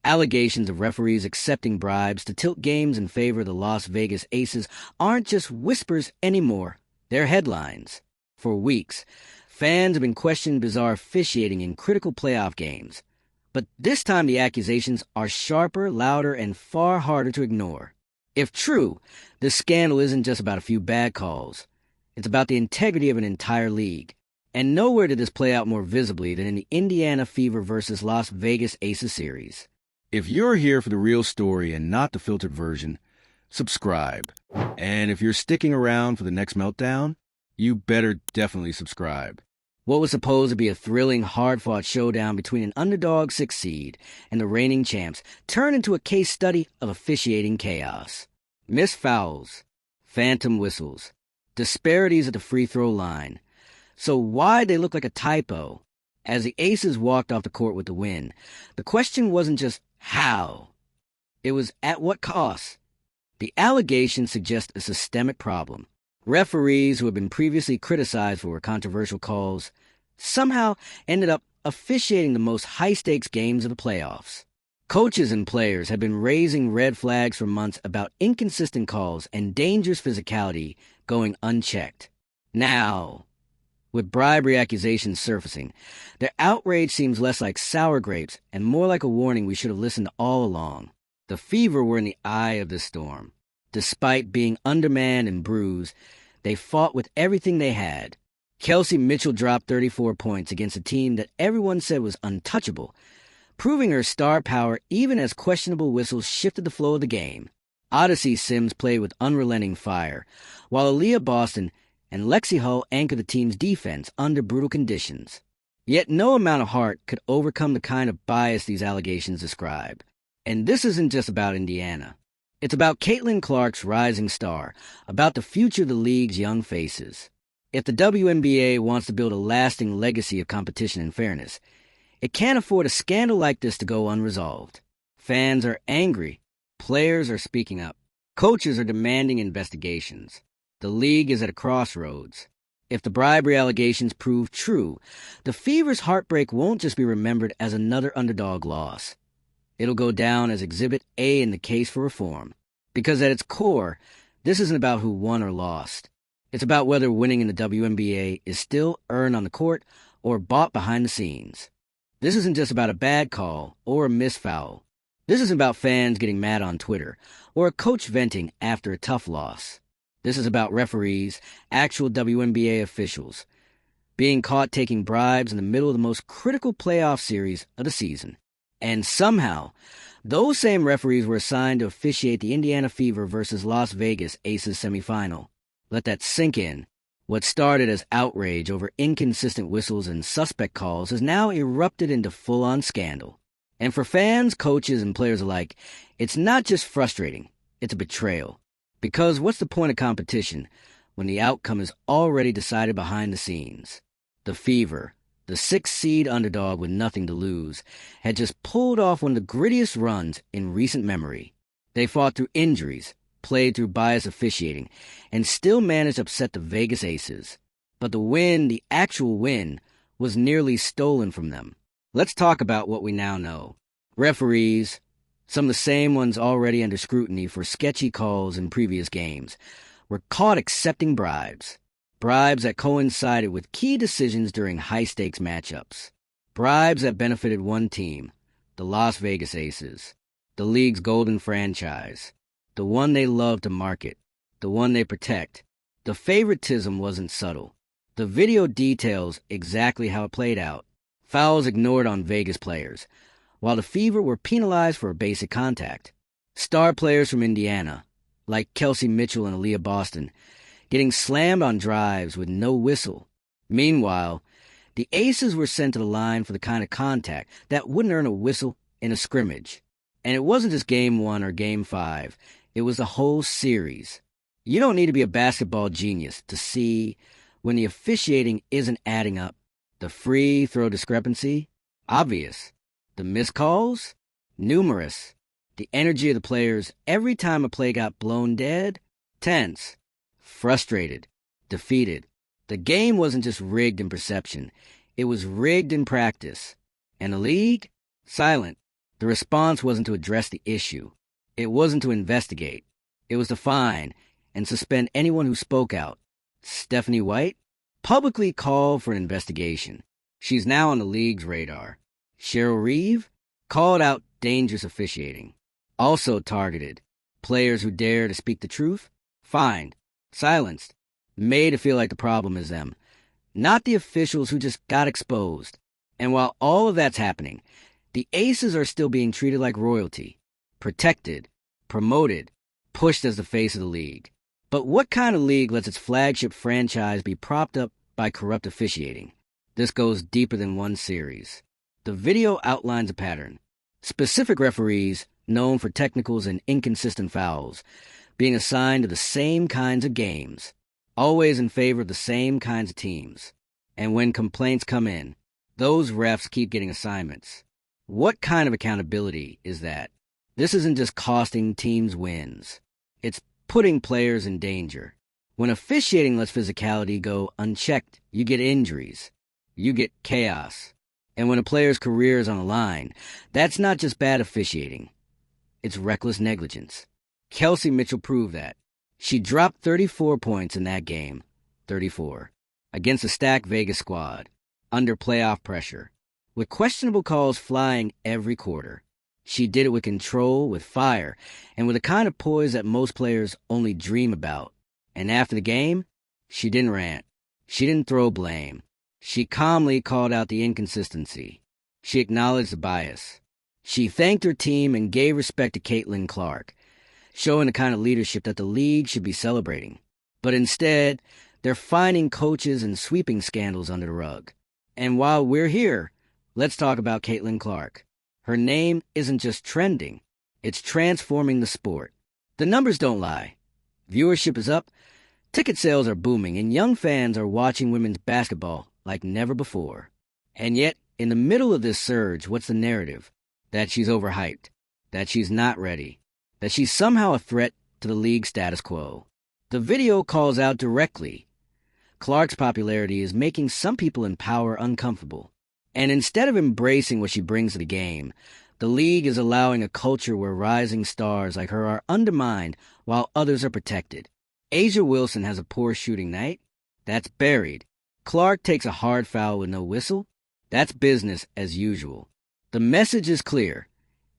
Allegations of referees accepting bribes to tilt games in favor of the Las Vegas Aces aren't just whispers anymore. They're headlines. For weeks, fans have been questioning bizarre officiating in critical playoff games. But this time the accusations are sharper, louder, and far harder to ignore. If true, this scandal isn't just about a few bad calls. It's about the integrity of an entire league. And nowhere did this play out more visibly than in the Indiana Fever versus Las Vegas Aces series. If you're here for the real story and not the filtered version, subscribe. And if you're sticking around for the next meltdown, you better definitely subscribe. What was supposed to be a thrilling, hard-fought showdown between an underdog 6 seed and the reigning champs turned into a case study of officiating chaos. Missed fouls, phantom whistles, disparities at the free throw line. So why'd they look like a typo? As the Aces walked off the court with the win, the question wasn't just how. It was at what cost? The allegations suggest a systemic problem. Referees who had been previously criticized for controversial calls somehow ended up officiating the most high-stakes games of the playoffs. Coaches and players had been raising red flags for months about inconsistent calls and dangerous physicality going unchecked. Now, with bribery accusations surfacing, their outrage seems less like sour grapes and more like a warning we should have listened to all along. The Fever were in the eye of the storm. Despite being undermanned and bruised, they fought with everything they had. Kelsey Mitchell dropped 34 points against a team that everyone said was untouchable, proving her star power even as questionable whistles shifted the flow of the game. Odyssey Sims played with unrelenting fire, while Aaliyah Boston and Lexi Hull anchored the team's defense under brutal conditions. Yet no amount of heart could overcome the kind of bias these allegations describe. And this isn't just about Indiana. It's about Caitlin Clark's rising star, about the future of the league's young faces. If the WNBA wants to build a lasting legacy of competition and fairness, it can't afford a scandal like this to go unresolved. Fans are angry. Players are speaking up. Coaches are demanding investigations. The league is at a crossroads. If the bribery allegations prove true, the Fever's heartbreak won't just be remembered as another underdog loss. It'll go down as Exhibit A in the case for reform. Because at its core, this isn't about who won or lost. It's about whether winning in the WNBA is still earned on the court or bought behind the scenes. This isn't just about a bad call or a missed foul. This isn't about fans getting mad on Twitter or a coach venting after a tough loss. This is about referees, actual WNBA officials, being caught taking bribes in the middle of the most critical playoff series of the season. And somehow, those same referees were assigned to officiate the Indiana Fever versus Las Vegas Aces semifinal. Let that sink in. What started as outrage over inconsistent whistles and suspect calls has now erupted into full-on scandal. And for fans, coaches, and players alike, it's not just frustrating, it's a betrayal. Because what's the point of competition when the outcome is already decided behind the scenes? The Fever, the 6th seed underdog with nothing to lose, had just pulled off one of the grittiest runs in recent memory. They fought through injuries, played through biased officiating, and still managed to upset the Vegas Aces. But the win, the actual win, was nearly stolen from them. Let's talk about what we now know. Referees, some of the same ones already under scrutiny for sketchy calls in previous games, were caught accepting bribes. Bribes that coincided with key decisions during high-stakes matchups. Bribes that benefited one team, the Las Vegas Aces, the league's golden franchise, the one they love to market, the one they protect. The favoritism wasn't subtle. The video details exactly how it played out. Fouls ignored on Vegas players, while the Fever were penalized for a basic contact. Star players from Indiana, like Kelsey Mitchell and Aaliyah Boston, getting slammed on drives with no whistle. Meanwhile, the Aces were sent to the line for the kind of contact that wouldn't earn a whistle in a scrimmage. And it wasn't just Game 1 or Game 5. It was the whole series. You don't need to be a basketball genius to see when the officiating isn't adding up. The free throw discrepancy? Obvious. The missed calls? Numerous. The energy of the players every time a play got blown dead? Tense. Frustrated. Defeated. The game wasn't just rigged in perception. It was rigged in practice. And the league? Silent. The response wasn't to address the issue. It wasn't to investigate. It was to fine and suspend anyone who spoke out. Stephanie White publicly called for an investigation. She's now on the league's radar. Cheryl Reeve called out dangerous officiating. Also targeted. Players who dare to speak the truth, fined, silenced, made to feel like the problem is them, not the officials who just got exposed. And while all of that's happening, the Aces are still being treated like royalty, protected, promoted, pushed as the face of the league. But what kind of league lets its flagship franchise be propped up by corrupt officiating? This goes deeper than one series. The video outlines a pattern. Specific referees, known for technicals and inconsistent fouls, being assigned to the same kinds of games, always in favor of the same kinds of teams. And when complaints come in, those refs keep getting assignments. What kind of accountability is that? This isn't just costing teams wins. It's putting players in danger. When officiating lets physicality go unchecked, you get injuries. You get chaos. And when a player's career is on the line, that's not just bad officiating. It's reckless negligence. Kelsey Mitchell proved that. She dropped 34 points in that game, 34, against a stacked Vegas squad, under playoff pressure, with questionable calls flying every quarter. She did it with control, with fire, and with a kind of poise that most players only dream about. And after the game, she didn't rant. She didn't throw blame. She calmly called out the inconsistency. She acknowledged the bias. She thanked her team and gave respect to Caitlin Clark, showing the kind of leadership that the league should be celebrating. But instead, they're finding coaches and sweeping scandals under the rug. And while we're here, let's talk about Caitlin Clark. Her name isn't just trending, it's transforming the sport. The numbers don't lie. Viewership is up, ticket sales are booming, and young fans are watching women's basketball like never before. And yet, in the middle of this surge, what's the narrative? That she's overhyped, that she's not ready, that she's somehow a threat to the league status quo. The video calls out directly. Clark's popularity is making some people in power uncomfortable. And instead of embracing what she brings to the game, the league is allowing a culture where rising stars like her are undermined while others are protected. Asia Wilson has a poor shooting night. That's buried. Clark takes a hard foul with no whistle. That's business as usual. The message is clear.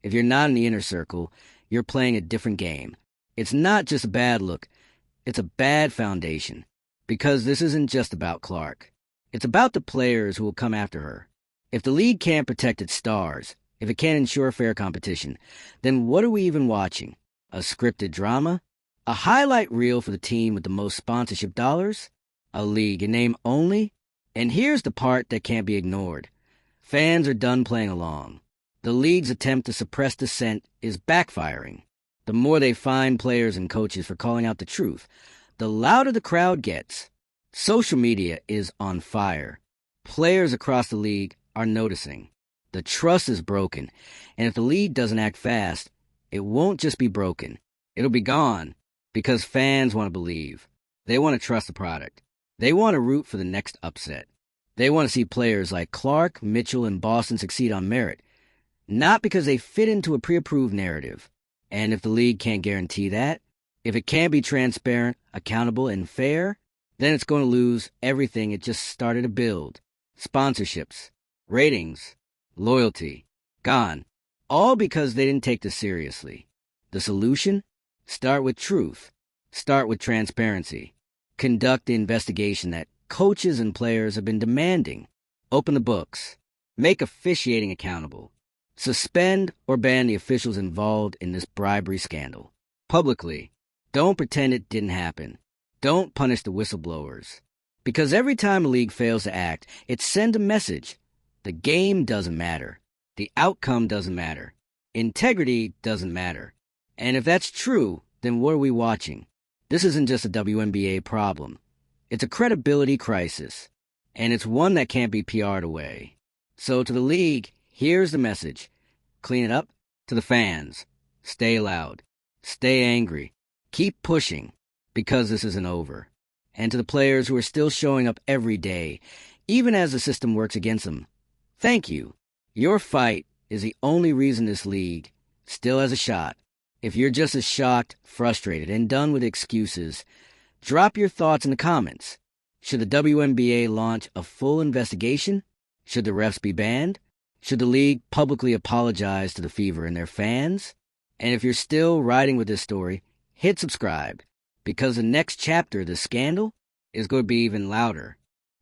If you're not in the inner circle, you're playing a different game. It's not just a bad look. It's a bad foundation. Because this isn't just about Clark. It's about the players who will come after her. If the league can't protect its stars, if it can't ensure fair competition, then what are we even watching? A scripted drama? A highlight reel for the team with the most sponsorship dollars? A league in name only? And here's the part that can't be ignored. Fans are done playing along. The league's attempt to suppress dissent is backfiring. The more they fine players and coaches for calling out the truth, the louder the crowd gets. Social media is on fire. Players across the league are noticing. The trust is broken, and if the league doesn't act fast, it won't just be broken. It'll be gone, because fans want to believe. They want to trust the product. They want to root for the next upset. They want to see players like Clark, Mitchell, and Boston succeed on merit, not because they fit into a pre-approved narrative. And if the league can't guarantee that, if it can't be transparent, accountable, and fair, then it's going to lose everything it just started to build. Sponsorships, ratings, loyalty, gone. All because they didn't take this seriously. The solution? Start with truth. Start with transparency. Conduct the investigation that coaches and players have been demanding. Open the books. Make officiating accountable. Suspend or ban the officials involved in this bribery scandal. Publicly. Don't pretend it didn't happen. Don't punish the whistleblowers. Because every time a league fails to act, it sends a message. The game doesn't matter. The outcome doesn't matter. Integrity doesn't matter. And if that's true, then what are we watching? This isn't just a WNBA problem. It's a credibility crisis. And it's one that can't be PR'd away. So to the league, here's the message. Clean it up. To the fans, stay loud. Stay angry. Keep pushing, because this isn't over. And to the players who are still showing up every day, even as the system works against them, thank you. Your fight is the only reason this league still has a shot. If you're just as shocked, frustrated, and done with excuses, drop your thoughts in the comments. Should the WNBA launch a full investigation? Should the refs be banned? Should the league publicly apologize to the Fever and their fans? And if you're still riding with this story, hit subscribe, because the next chapter of this scandal is going to be even louder.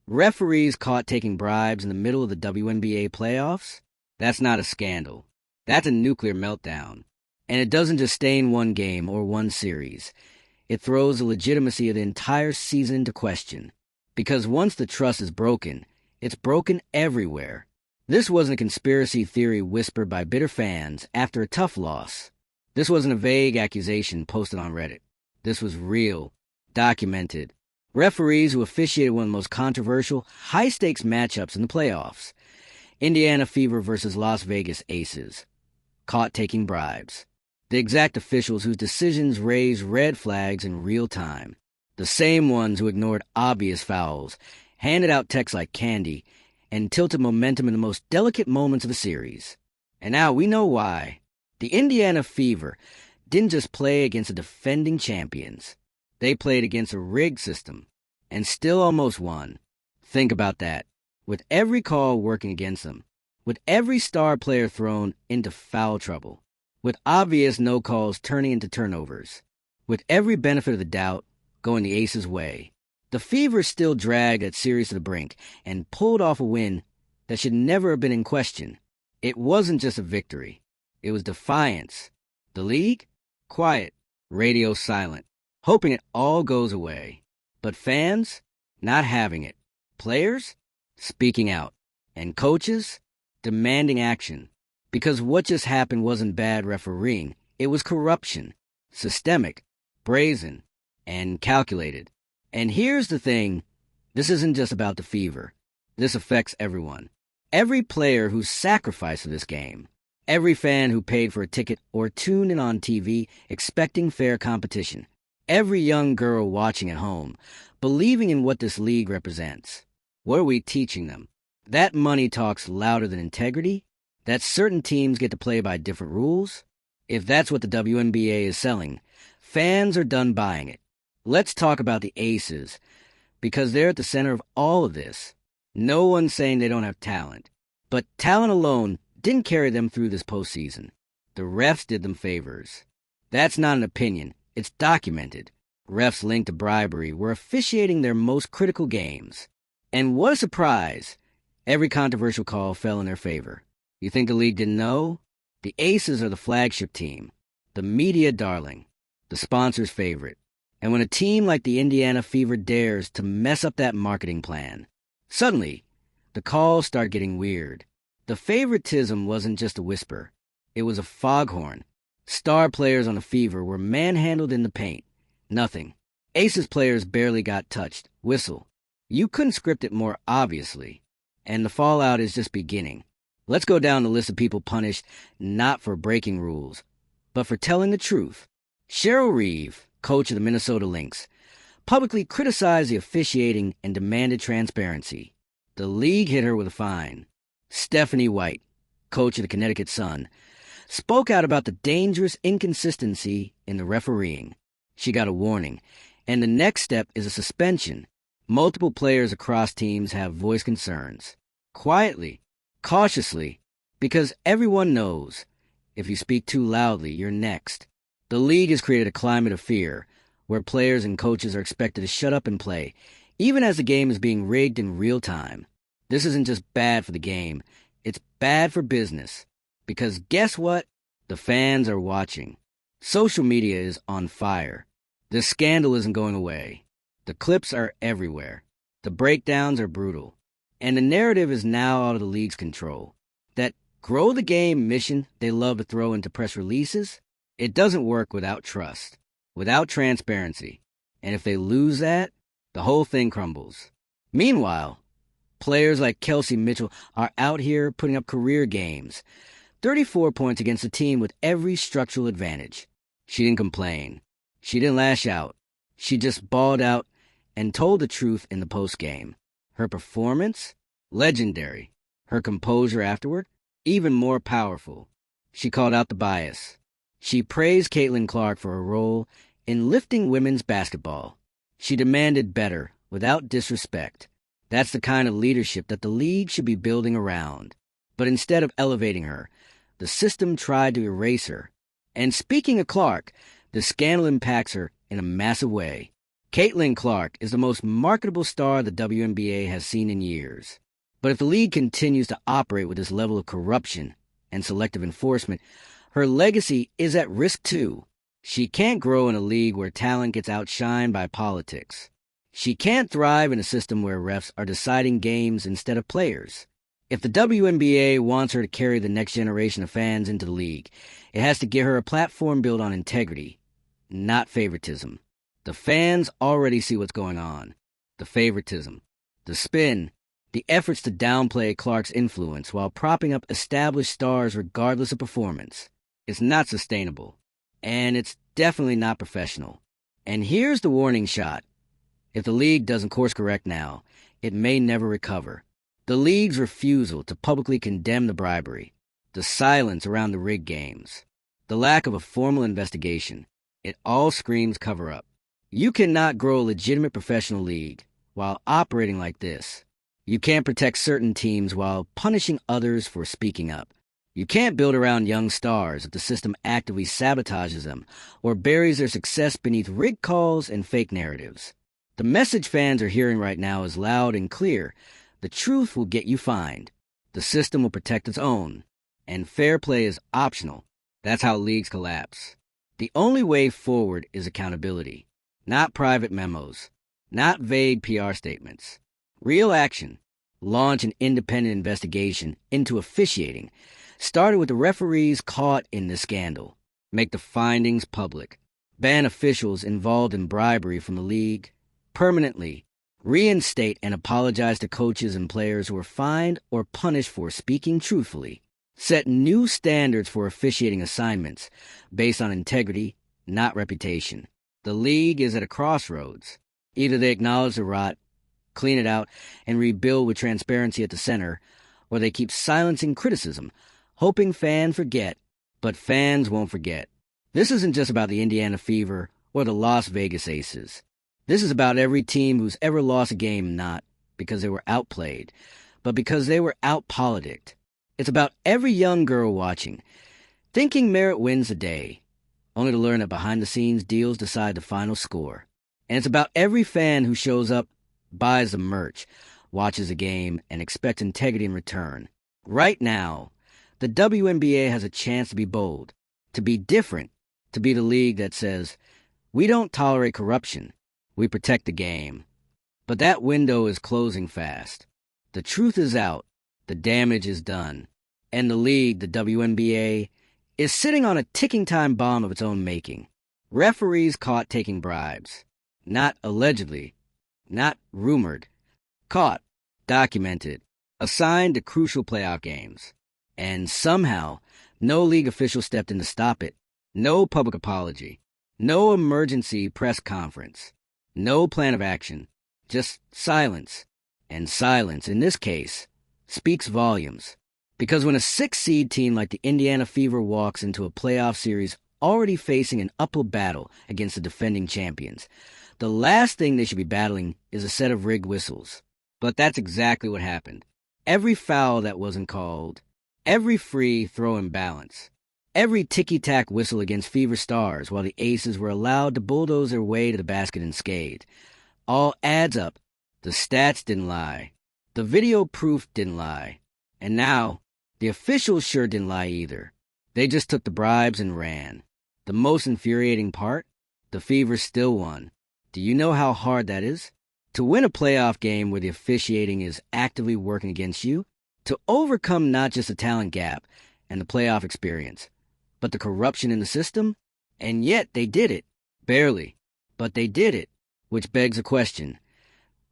Referees caught taking bribes in the middle of the WNBA playoffs? That's not a scandal. That's a nuclear meltdown. And it doesn't just stain one game or one series. It throws the legitimacy of the entire season into question. Because once the trust is broken, it's broken everywhere. This wasn't a conspiracy theory whispered by bitter fans after a tough loss. This wasn't a vague accusation posted on Reddit. This was real, documented. Referees who officiated one of the most controversial, high-stakes matchups in the playoffs. Indiana Fever versus Las Vegas Aces. Caught taking bribes. The exact officials whose decisions raised red flags in real time. The same ones who ignored obvious fouls, handed out texts like candy, and tilted momentum in the most delicate moments of a series. And now we know why. The Indiana Fever didn't just play against the defending champions. They played against a rigged system, and still almost won. Think about that. With every call working against them, with every star player thrown into foul trouble, with obvious no calls turning into turnovers, with every benefit of the doubt going the Aces' way, the Fever still dragged that series to the brink and pulled off a win that should never have been in question. It wasn't just a victory. It was defiance. The league? Quiet. Radio silent. Hoping it all goes away. But fans? Not having it. Players? Speaking out. And coaches? Demanding action. Because what just happened wasn't bad refereeing. It was corruption. Systemic. Brazen. And calculated. And here's the thing. This isn't just about the Fever. This affects everyone. Every player who sacrificed for this game. Every fan who paid for a ticket or tuned in on TV expecting fair competition. Every young girl watching at home, believing in what this league represents. What are we teaching them? That money talks louder than integrity? That certain teams get to play by different rules? If that's what the WNBA is selling, fans are done buying it. Let's talk about the Aces, because they're at the center of all of this. No one's saying they don't have talent, but talent alone didn't carry them through this postseason. The refs did them favors. That's not an opinion. It's documented. Refs linked to bribery were officiating their most critical games. And what a surprise! Every controversial call fell in their favor. You think the league didn't know? The Aces are the flagship team, the media darling, the sponsor's favorite. And when a team like the Indiana Fever dares to mess up that marketing plan, suddenly, the calls start getting weird. The favoritism wasn't just a whisper. It was a foghorn. Star players on the Fever were manhandled in the paint. Nothing. Aces players barely got touched. Whistle. You couldn't script it more obviously. And the fallout is just beginning. Let's go down the list of people punished not for breaking rules, but for telling the truth. Cheryl Reeve, coach of the Minnesota Lynx, publicly criticized the officiating and demanded transparency. The league hit her with a fine. Stephanie White, coach of the Connecticut Sun, spoke out about the dangerous inconsistency in the refereeing. She got a warning, and the next step is a suspension. Multiple players across teams have voiced concerns. Quietly, cautiously, because everyone knows, if you speak too loudly, you're next. The league has created a climate of fear, where players and coaches are expected to shut up and play, even as the game is being rigged in real time. This isn't just bad for the game, it's bad for business. Because guess what? The fans are watching. Social media is on fire. This scandal isn't going away. The clips are everywhere. The breakdowns are brutal. And the narrative is now out of the league's control. That grow the game mission they love to throw into press releases, it doesn't work without trust, without transparency. And if they lose that, the whole thing crumbles. Meanwhile, players like Kelsey Mitchell are out here putting up career games. 34 points against a team with every structural advantage. She didn't complain. She didn't lash out. She just balled out and told the truth in the postgame. Her performance? Legendary. Her composure afterward? Even more powerful, she called out the bias. She praised Caitlin Clark for her role in lifting women's basketball. She demanded better, without disrespect. That's the kind of leadership that the league should be building around. But instead of elevating her, the system tried to erase her. And speaking of Clark, the scandal impacts her in a massive way. Caitlin Clark is the most marketable star the WNBA has seen in years. But if the league continues to operate with this level of corruption and selective enforcement, her legacy is at risk too. She can't grow in a league where talent gets outshined by politics. She can't thrive in a system where refs are deciding games instead of players. If the WNBA wants her to carry the next generation of fans into the league, it has to give her a platform built on integrity, not favoritism. The fans already see what's going on. The favoritism, the spin, the efforts to downplay Clark's influence while propping up established stars regardless of performance. It's not sustainable. And it's definitely not professional. And here's the warning shot. If the league doesn't course correct now, it may never recover. The league's refusal to publicly condemn the bribery, the silence around the rigged games, the lack of a formal investigation, it all screams cover-up. You cannot grow a legitimate professional league while operating like this. You can't protect certain teams while punishing others for speaking up. You can't build around young stars if the system actively sabotages them or buries their success beneath rigged calls and fake narratives. The message fans are hearing right now is loud and clear. The truth will get you fined. The system will protect its own. And fair play is optional. That's how leagues collapse. The only way forward is accountability. Not private memos. Not vague PR statements. Real action. Launch an independent investigation into officiating. Started with the referees caught in the scandal. Make the findings public. Ban officials involved in bribery from the league permanently. Reinstate and apologize to coaches and players who were fined or punished for speaking truthfully. Set new standards for officiating assignments based on integrity, not reputation. The league is at a crossroads. Either they acknowledge the rot, clean it out, and rebuild with transparency at the center, or they keep silencing criticism, hoping fans forget, but fans won't forget. This isn't just about the Indiana Fever or the Las Vegas Aces. This is about every team who's ever lost a game not because they were outplayed, but because they were outpoliticked. It's about every young girl watching, thinking merit wins the day, only to learn that behind-the-scenes deals decide the final score. And it's about every fan who shows up, buys the merch, watches a game, and expects integrity in return. Right now, the WNBA has a chance to be bold, to be different, to be the league that says, we don't tolerate corruption, we protect the game. But that window is closing fast. The truth is out, the damage is done, and the league, the WNBA, is sitting on a ticking time bomb of its own making. Referees caught taking bribes. Not allegedly, not rumored. Caught, documented, assigned to crucial playoff games. And somehow, no league official stepped in to stop it. No public apology. No emergency press conference. No plan of action. Just silence. And silence, in this case, speaks volumes. Because when a 6-seed team like the Indiana Fever walks into a playoff series already facing an uphill battle against the defending champions, the last thing they should be battling is a set of rigged whistles. But that's exactly what happened. Every foul that wasn't called, every free throw imbalance, every ticky-tack whistle against Fever stars while the Aces were allowed to bulldoze their way to the basket unscathed, all adds up. The stats didn't lie. The video proof didn't lie. And now, the officials sure didn't lie either. They just took the bribes and ran. The most infuriating part? The Fever still won. Do you know how hard that is? To win a playoff game where the officiating is actively working against you? To overcome not just the talent gap and the playoff experience, but the corruption in the system? And yet they did it. Barely. But they did it. Which begs a question.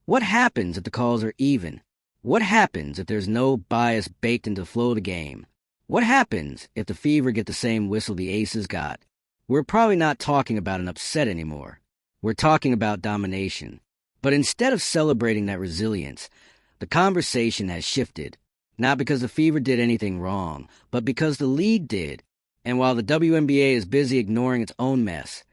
What happens if the calls are even? What happens if there's no bias baked into the flow of the game? What happens if the Fever get the same whistle the Aces got? We're probably not talking about an upset anymore. We're talking about domination. But instead of celebrating that resilience, the conversation has shifted. Not because the Fever did anything wrong, but because the league did. And while the WNBA is busy ignoring its own mess,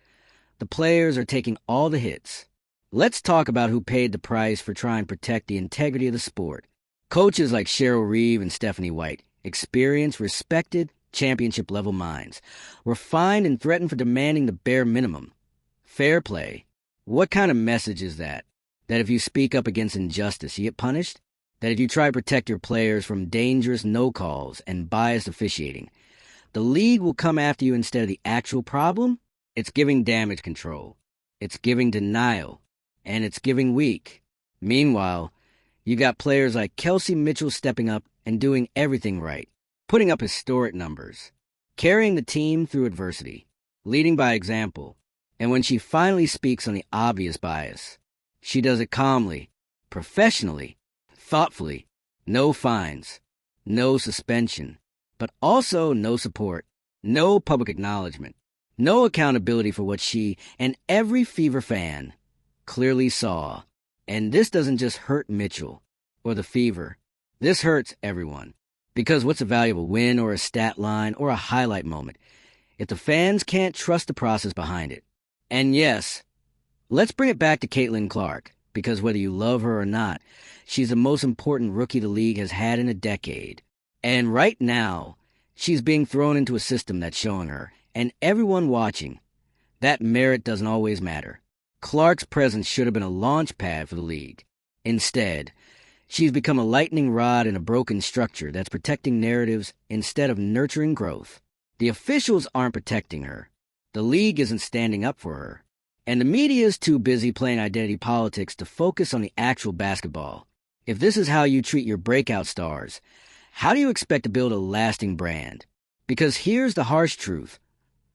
the players are taking all the hits. Let's talk about who paid the price for trying to protect the integrity of the sport. Coaches like Cheryl Reeve and Stephanie White, experienced, respected, championship-level minds, were fined and threatened for demanding the bare minimum. Fair play. What kind of message is that? That if you speak up against injustice, you get punished? That if you try to protect your players from dangerous no-calls and biased officiating, the league will come after you instead of the actual problem? It's giving damage control. It's giving denial. And it's giving weak. Meanwhile, you got players like Kelsey Mitchell stepping up and doing everything right, putting up historic numbers, carrying the team through adversity, leading by example. And when she finally speaks on the obvious bias, she does it calmly, professionally, thoughtfully. No fines, no suspension, but also no support, no public acknowledgement, no accountability for what she and every Fever fan clearly saw. And this doesn't just hurt Mitchell or the Fever. This hurts everyone. Because what's a valuable win or a stat line or a highlight moment if the fans can't trust the process behind it? And yes, let's bring it back to Caitlin Clark, because whether you love her or not, she's the most important rookie the league has had in a decade. And right now, she's being thrown into a system that's showing her, and everyone watching, that merit doesn't always matter. Clark's presence should have been a launch pad for the league. Instead, she's become a lightning rod in a broken structure that's protecting narratives instead of nurturing growth. The officials aren't protecting her. The league isn't standing up for her. And the media is too busy playing identity politics to focus on the actual basketball. If this is how you treat your breakout stars, how do you expect to build a lasting brand? Because here's the harsh truth.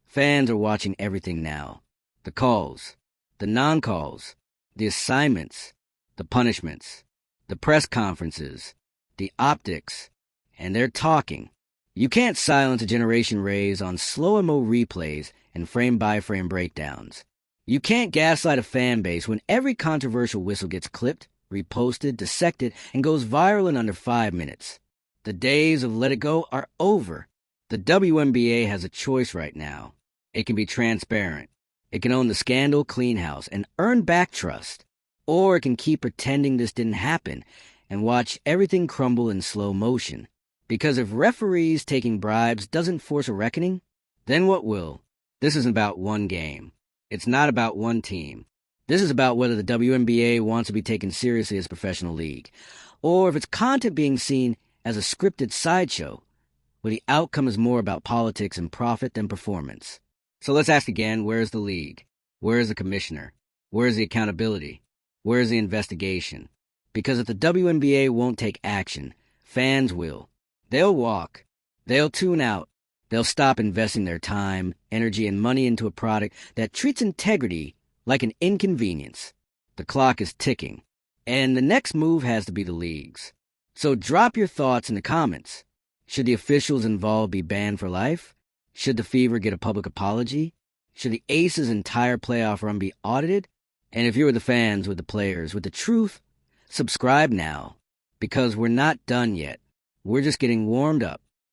Fans are watching everything now. The calls, the non-calls, the assignments, the punishments, the press conferences, the optics, and they're talking. You can't silence a generation raised on slow-mo replays and frame-by-frame breakdowns. You can't gaslight a fan base when every controversial whistle gets clipped, reposted, dissected, and goes viral in under 5 minutes. The days of let it go are over. The WNBA has a choice right now. It can be transparent. It can own the scandal clean house and earn back trust. Or it can keep pretending this didn't happen and watch everything crumble in slow motion. Because if referees taking bribes doesn't force a reckoning, then what will? This isn't about one game. It's not about one team. This is about whether the WNBA wants to be taken seriously as a professional league, or if its content being seen as a scripted sideshow, where the outcome is more about politics and profit than performance. So let's ask again, where is the league? Where is the commissioner? Where is the accountability? Where is the investigation? Because if the WNBA won't take action, fans will. They'll walk. They'll tune out. They'll stop investing their time, energy, and money into a product that treats integrity like an inconvenience. The clock is ticking, and the next move has to be the league's. So drop your thoughts in the comments. Should the officials involved be banned for life? Should the Fever get a public apology? Should the Aces' entire playoff run be audited? And if you're with the fans, with the players, with the truth, subscribe now, because we're not done yet. We're just getting warmed up.